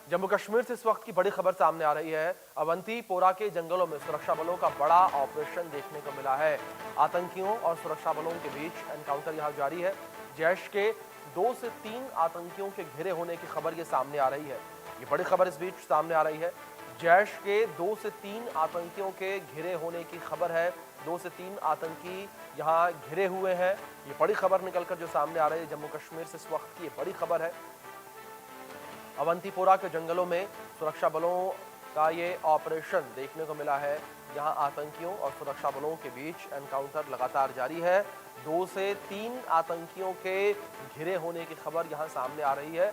जम्मू कश्मीर से इस वक्त की बड़ी खबर सामने आ रही है। अवंतीपोरा के जंगलों में सुरक्षा बलों का बड़ा ऑपरेशन देखने को मिला है। आतंकियों और सुरक्षा बलों के बीच एनकाउंटर यहां जारी है। जैश के 2 से 3 आतंकियों के घिरे होने की खबर ये सामने आ रही है। ये बड़ी खबर इस बीच सामने आ रही है। जैश के 2 से 3 आतंकियों के घिरे होने की खबर है। 2 से 3 आतंकी यहां घिरे हुए हैं। ये बड़ी खबर निकलकर जो सामने आ रही है जम्मू कश्मीर से इस वक्त की ये बड़ी खबर है। अवंतीपोरा के जंगलों में सुरक्षा बलों का ये ऑपरेशन देखने को मिला है। यहां आतंकियों और सुरक्षा बलों के बीच एनकाउंटर लगातार जारी है। 2 से 3 आतंकियों के घिरे होने की खबर यहां सामने आ रही है।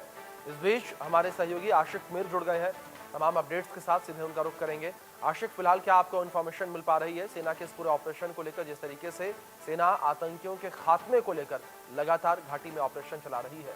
इस बीच हमारे सहयोगी आशिक मीर जुड़ गए हैं। तमाम अपडेट्स के साथ सीधे उनका रुख करेंगे। आशिक, फिलहाल क्या आपको इन्फॉर्मेशन मिल पा रही है सेना के इस पूरे ऑपरेशन को लेकर, जिस तरीके से सेना आतंकियों के खात्मे को लेकर लगातार घाटी में ऑपरेशन चला रही है?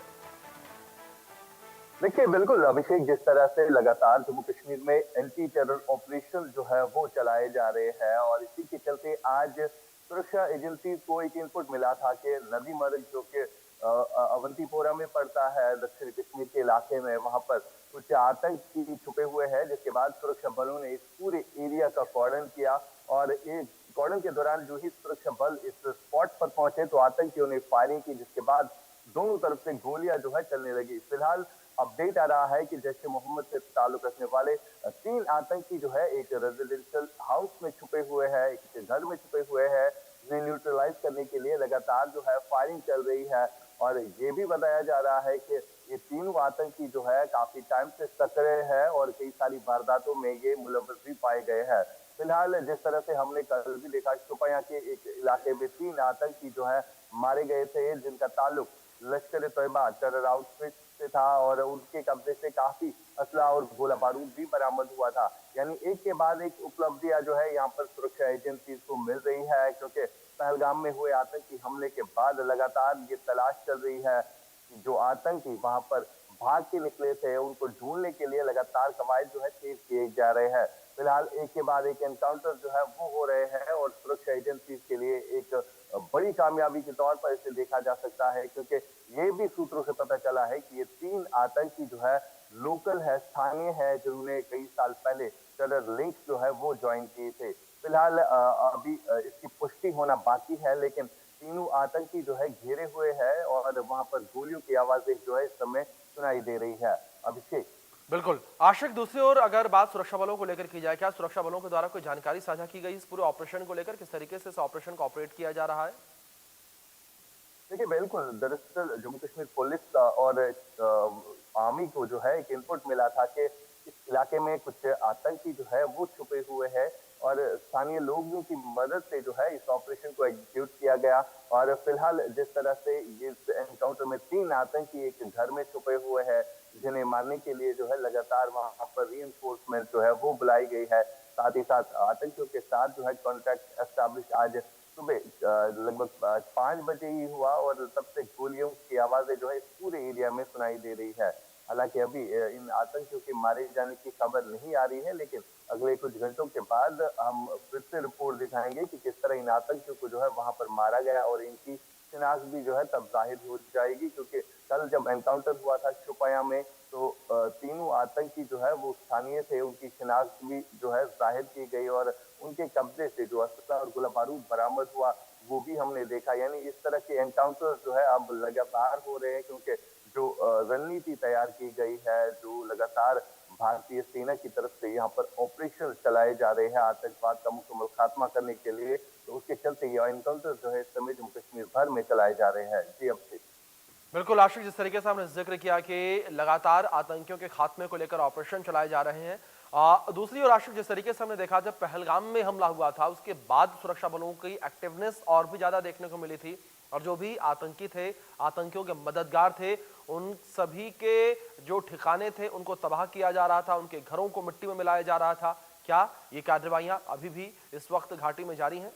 देखिए, बिल्कुल अभिषेक, जिस तरह से लगातार जम्मू कश्मीर में एंटी टेरर ऑपरेशन जो है वो चलाए जा रहे हैं और इसी के चलते आज सुरक्षा एजेंसी को एक इनपुट मिला था कि नदी मर्ग जो कि अवंतीपोरा में पड़ता है, दक्षिण कश्मीर के इलाके में, वहां पर कुछ आतंकी छुपे हुए हैं। जिसके बाद सुरक्षा बलों ने इस पूरे एरिया का कॉर्डन किया और एक कॉर्डन के दौरान जो ही सुरक्षा बल इस स्पॉट पर पहुंचे तो आतंकियों ने फायरिंग की, जिसके बाद दोनों तरफ से गोलियां जो है चलने लगी। फिलहाल अपडेट आ रहा है कि जैश ए मोहम्मद से ताल्लुक रखने वाले 3 आतंकी जो है एक रेजिडेंशियल हाउस में छुपे हुए हैं, एक घर में छुपे हुए हैं, जिन्हें न्यूट्रलाइज करने के लिए लगातार जो है फायरिंग चल रही है। और ये भी बताया जा रहा है कि ये तीनों आतंकी जो है काफी टाइम से सक्रिय है और कई सारी वारदातों में ये मुलव्वस भी पाए गए हैं। फिलहाल जिस तरह से हमने कल भी देखा, शोपियां के एक इलाके में 3 आतंकी जो है मारे गए थे, जिनका ताल्लुक लश्कर तैयबा टेरर आउटफिट से था और उनके कब्जे से काफी असला और गोला बारूद भी बरामद हुआ था। यानी एक के बाद एक उपलब्धियां जो है यहाँ पर सुरक्षा एजेंसी को मिल रही है, क्योंकि पहलगाम में हुए आतंकी हमले के बाद लगातार ये तलाश चल रही है कि जो आतंकी वहां पर भाग के निकले थे उनको ढूंढने के लिए लगातार कवायद जो है तेज किए जा रहे हैं। फिलहाल एक के बाद एक एनकाउंटर जो है वो हो रहे हैं और सुरक्षा एजेंसी के लिए एक बड़ी कामयाबी के तौर पर इसे देखा जा सकता है, क्योंकि ये भी सूत्रों से पता चला है कि ये 3 आतंकी जो है लोकल है, स्थानीय है, जिन्होंने कई साल पहले टेरर लिंक्स जो है वो ज्वाइन किए थे। फिलहाल अभी इसकी पुष्टि होना बाकी है, लेकिन तीनों आतंकी जो है घेरे हुए हैं और वहां पर गोलियों की आवाजें जो है इस समय सुनाई दे रही है। अभिषेक। बिल्कुल। आशिक, दूसरी ओर अगर बात सुरक्षा बलों को लेकर की जाए, क्या सुरक्षा बलों के द्वारा कोई जानकारी साझा की गई इस पूरे ऑपरेशन को लेकर? किस तरीके से इस ऑपरेशन को ऑपरेट किया जा रहा है? देखिए, बिल्कुल, दरअसल जम्मू कश्मीर पुलिस और आर्मी को जो है एक इनपुट मिला था कि इस इलाके में कुछ आतंकी जो है वो छुपे हुए हैं और स्थानीय लोगों की मदद से जो है इस ऑपरेशन को एग्जीक्यूट किया गया। और फिलहाल जिस तरह से ये एनकाउंटर में 3 आतंकी एक घर में छुपे हुए हैं, जिन्हें मारने के लिए जो है लगातार वहां पर रीइंफोर्समेंट जो है वो बुलाई गई है। साथ ही साथ आतंकियों के साथ जो है कॉन्ट्रैक्ट एस्टैब्लिश आज सुबह लगभग 5 बजे ही हुआ और तब से गोलियों की आवाजें जो है इस पूरे एरिया में सुनाई दे रही है। हालांकि अभी इन आतंकियों के मारे जाने की खबर नहीं आ रही है, लेकिन अगले कुछ घंटों के बाद हम फिर से रिपोर्ट दिखाएंगे कि किस तरह इन आतंकियों को जो है वहां पर मारा गया और इनकी शिनाख्त भी जो है तब जाहिर हो जाएगी, क्योंकि कल जब एनकाउंटर हुआ था शोपियां में तो तीनों आतंकी जो है वो स्थानीय थे, उनकी शिनाख्त भी जो है जाहिर की गई और उनके कब्जे से जो असला और गोला बारूद बरामद हुआ वो भी हमने देखा। यानी इस तरह के एनकाउंटर जो है अब लगातार हो रहे हैं, क्योंकि जो रणनीति तैयार की गई है, जो लगातार भारतीय सेना की तरफ से यहाँ पर ऑपरेशन चलाए जा रहे हैं आतंकवाद का मुकम्मल खात्मा करने के लिए, तो उसके चलते ये एनकाउंटर जो है इस समय जम्मू कश्मीर भर में चलाए जा रहे हैं। जी, अब से बिल्कुल आशिक, जिस तरीके से हमने जिक्र किया कि लगातार आतंकियों के खात्मे को लेकर ऑपरेशन चलाए जा रहे हैं। दूसरी ओर आशिक, जिस तरीके से हमने देखा जब पहलगाम में हमला हुआ था उसके बाद सुरक्षा बलों की एक्टिवनेस और भी ज्यादा देखने को मिली थी और जो भी आतंकी थे, आतंकियों के मददगार थे, उन सभी के जो ठिकाने थे उनको तबाह किया जा रहा था, उनके घरों को मिट्टी में मिलाया जा रहा था। क्या ये कार्रवाइयां अभी भी इस वक्त घाटी में जारी हैं?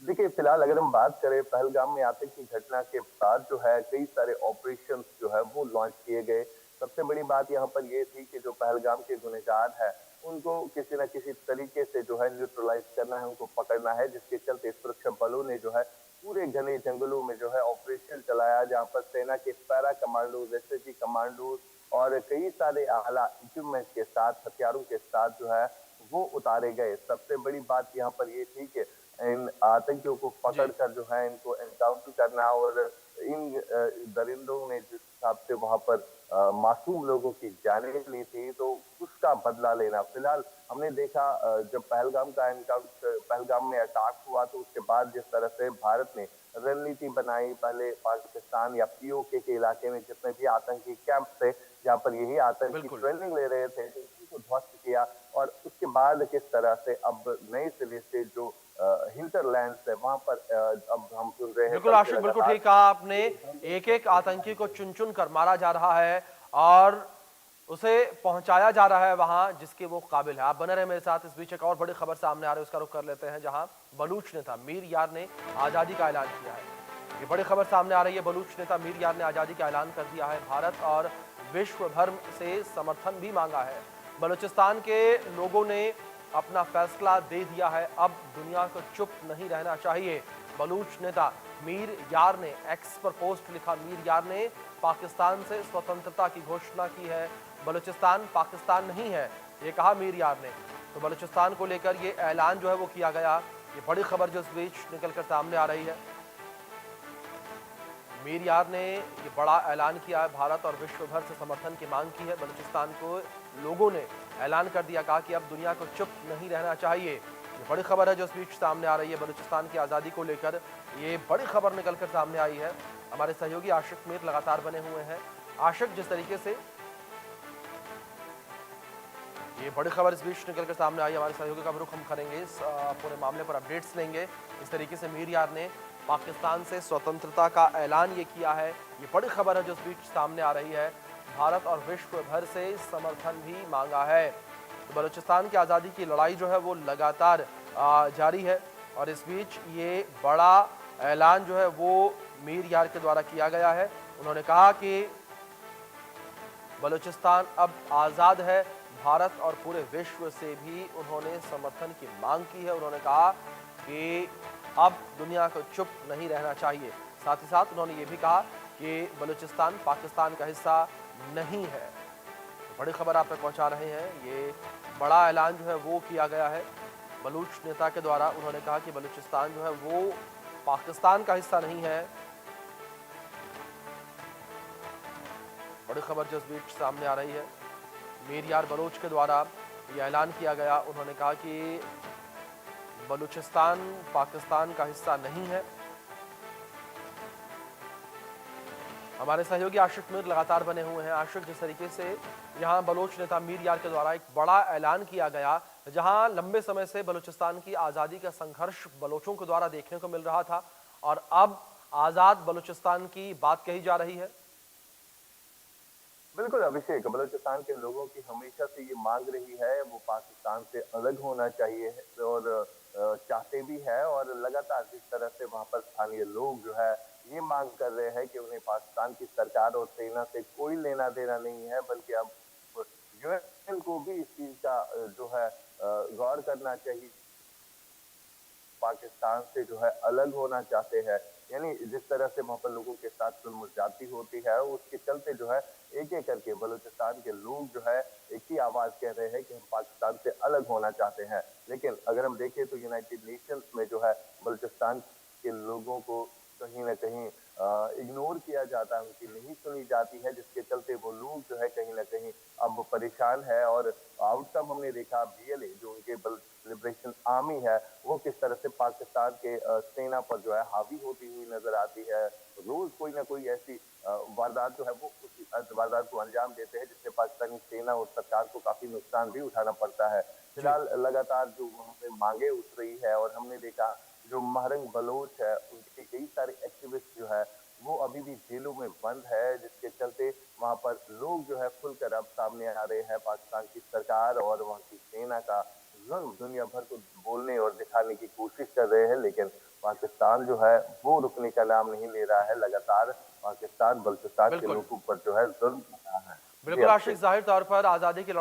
देखिए, फिलहाल अगर हम बात करें पहलगाम में आतंकी घटना के बाद जो है कई सारे ऑपरेशन जो है वो लॉन्च किए गए। सबसे बड़ी बात यहाँ पर ये थी कि जो पहलगाम के गुनहगार है उनको किसी न किसी तरीके से जो है न्यूट्रलाइज करना है, उनको पकड़ना है, जिसके चलते सुरक्षा बलों ने जो है पूरे घने जंगलों में जो है ऑपरेशन चलाया, जहाँ पर सेना के पैरा कमांडोज, एसएसजी कमांडोज और कई सारे आला इक्विपमेंट के साथ, हथियारों के साथ जो है वो उतारे गए। सबसे बड़ी बात यहाँ पर ये थी कि इन आतंकियों को जी, पकड़कर जो है इनको एनकाउंटर करना और इन दरिंदों ने जिस हिसाब से वहां पर मासूम लोगों की जानें ली थी, तो उसका बदला लेना। फिलहाल हमने देखा जब पहलगाम का एनकाउंटर, पहलगाम में अटैक हुआ, तो उसके बाद जिस तरह से भारत ने रणनीति बनाई, पहले पाकिस्तान या पीओके के इलाके में जितने भी आतंकी कैंप थे, जहाँ पर यही आतंकी बिल्कुल। ट्रेनिंग ले रहे थे, तो उनको ध्वस्त किया। और उसके बाद किस तरह से अब नए सिरे से जो हिंटरलैंड्स है वहां पर अब हम सुन रहे हैं बिल्कुल कल से आशिक, बिल्कुल लगातार ठीक कहा आपने। एक एक आतंकी को चुन चुन कर मारा जा रहा है और उसे पहुंचाया जा रहा है वहां जिसके वो काबिल है। आप बने रहे मेरे साथ। इस बीच एक और बड़ी खबर सामने आ रही है, उसका रुख कर लेते हैं, जहां बलूच नेता मीर यार ने आजादी का ऐलान किया है। ये बड़ी खबर सामने आ रही है। बलूच नेता मीर यार ने आजादी का ऐलान कर दिया है। भारत और विश्व भर से समर्थन भी मांगा है। बलूचिस्तान के लोगों ने अपना फैसला दे दिया है। अब दुनिया को चुप नहीं रहना चाहिए। बलूच नेता मीर यार ने एक्स पर पोस्ट लिखा। मीर यार ने पाकिस्तान से स्वतंत्रता की घोषणा की है। बलूचिस्तान पाकिस्तान नहीं है, ये कहा मीर यार ने। तो बलूचिस्तान को लेकर ये ऐलान जो है वो किया गया। ये बड़ी खबर जो इस बीच निकलकर सामने आ रही है। मीर यार ने ये बड़ा ऐलान किया है। भारत और विश्व भर से समर्थन की मांग की है। बलूचिस्तान को लोगों ने ऐलान कर दिया, कहा कि अब दुनिया को चुप नहीं रहना चाहिए। ये बड़ी खबर है जो इस बीच सामने आ रही है। बलूचिस्तान की आज़ादी को लेकर ये बड़ी खबर निकलकर सामने आई है। हमारे सहयोगी आशिक मीर लगातार बने हुए हैं। आशिक, जिस तरीके से ये बड़ी खबर इस बीच निकलकर सामने आई, हमारे सहयोगी का भी रुख हम करेंगे, इस पूरे मामले पर अपडेट्स लेंगे। इस तरीके से मीर यार ने पाकिस्तान से स्वतंत्रता का ऐलान ये किया है। ये बड़ी खबर है जो इस बीच सामने आ रही है। भारत और विश्व भर से समर्थन भी मांगा है। तो बलूचिस्तान की आज़ादी की लड़ाई जो है वो लगातार जारी है और इस बीच ये बड़ा ऐलान जो है वो मीर यार के द्वारा किया गया है। उन्होंने कहा कि बलूचिस्तान अब आज़ाद है। भारत और पूरे विश्व से भी उन्होंने समर्थन की मांग की है। उन्होंने कहा कि अब दुनिया को चुप नहीं रहना चाहिए। साथ ही साथ उन्होंने ये भी कहा कि बलूचिस्तान पाकिस्तान का हिस्सा नहीं है। तो बड़ी खबर आप तक पहुंचा रहे हैं। ये बड़ा ऐलान जो है वो किया गया है बलूच नेता के द्वारा। उन्होंने कहा कि बलूचिस्तान जो है वो पाकिस्तान का हिस्सा नहीं है। बड़ी खबर जो इस बीच सामने आ रही है, मीर यार बलोच के द्वारा ये ऐलान किया गया। उन्होंने कहा कि बलूचिस्तान पाकिस्तान का हिस्सा नहीं है। हमारे सहयोगी आशिक मीर लगातार बने हुए हैं। आशिक, जिस तरीके से यहाँ बलोच नेता मीर यार के द्वारा एक बड़ा ऐलान किया गया, जहां लंबे समय से बलूचिस्तान की आज़ादी का संघर्ष बलोचों के द्वारा देखने को मिल रहा था और अब आज़ाद बलूचिस्तान की बात कही जा रही है। बिल्कुल अभिषेक, बलूचिस्तान के लोगों की हमेशा से ये मांग रही है, वो पाकिस्तान से अलग होना चाहिए है और चाहते भी है। और लगातार जिस तरह से वहां पर स्थानीय लोग जो है ये मांग कर रहे हैं कि उन्हें पाकिस्तान की सरकार और सेना से कोई लेना देना नहीं है, बल्कि अब यूएन को भी इस चीज का जो है गौर करना चाहिए। पाकिस्तान से जो है अलग होना चाहते हैं। यानी जिस तरह से वहां पर लोगों के साथ जुल्म ज्यादती होती है, उसके चलते जो है एक एक करके बलूचिस्तान के लोग जो है एक ही आवाज कह रहे हैं कि हम पाकिस्तान से अलग होना चाहते हैं। लेकिन अगर हम देखें तो यूनाइटेड नेशंस में जो है बलूचिस्तान के लोगों को कहीं ना कहीं इग्नोर किया जाता है, उनकी नहीं सुनी जाती है, जिसके चलते वो लोग जो है कहीं ना कहीं अब परेशान है। और आउटकम हमने देखा, बीएलए जो उनके लिबरेशन आर्मी है, वो किस तरह से पाकिस्तान के सेना पर जो है हावी होती हुई नजर आती है। रोज कोई ना कोई ऐसी वारदात जो है वो उसी वारदात को अंजाम देते हैं, जिससे पाकिस्तानी सेना और सरकार को काफी नुकसान भी उठाना पड़ता है। जी, फिलहाल लगातार जो वहां पे मांगे उठ रही है और हमने देखा जो महरंग बलोच है, उनके कई सारे एक्टिविस्ट जो है वो अभी भी जेलों में बंद है, जिसके चलते वहां पर लोग जो है खुलकर अब सामने आ रहे हैं। पाकिस्तान की सरकार और वहां की सेना का जुल्म दुनिया भर को बोलने और दिखाने की कोशिश कर रहे हैं, लेकिन पाकिस्तान जो है वो रुकने का नाम नहीं ले रहा है। लगातार पाकिस्तान बलूचिस्तान के बिल्कुल। लोगों पर जो है जुल्म कर रहा है। जी बिल्कुल आशिक, अभिषेक। जाहिर तौर पर आज़ादी की